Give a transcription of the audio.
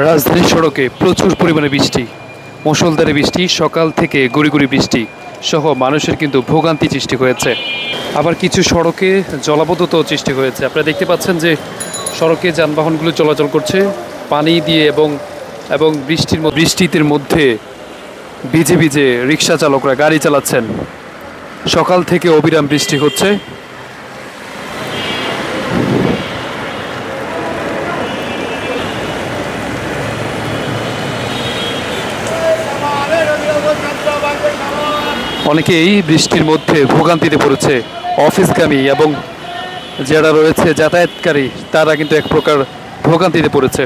রাজধানীর সড়কে প্রচুর পরিমাণে বৃষ্টি, মুষলধারে বৃষ্টি, সকাল থেকে গুঁড়ি গুঁড়ি বৃষ্টি সহ মানুষের কিন্তু ভোগান্তি সৃষ্টি হয়েছে। আবার কিছু সড়কে জলাবদ্ধতাও সৃষ্টি হয়েছে। আপনারা দেখতে পাচ্ছেন যে সড়কে যানবাহনগুলো চলাচল করছে পানি দিয়ে এবং বৃষ্টিতে মধ্যে ভিজে ভিজে রিক্সা চালকরা গাড়ি চালাচ্ছেন। সকাল থেকে অবিরাম বৃষ্টি হচ্ছে। অনেকেই বৃষ্টির মধ্যে ভোগান্তিতে পড়েছে। অফিসগামী এবং যারা রয়েছে যাতায়াতকারী তারা কিন্তু এক প্রকার ভোগান্তিতে পড়েছে।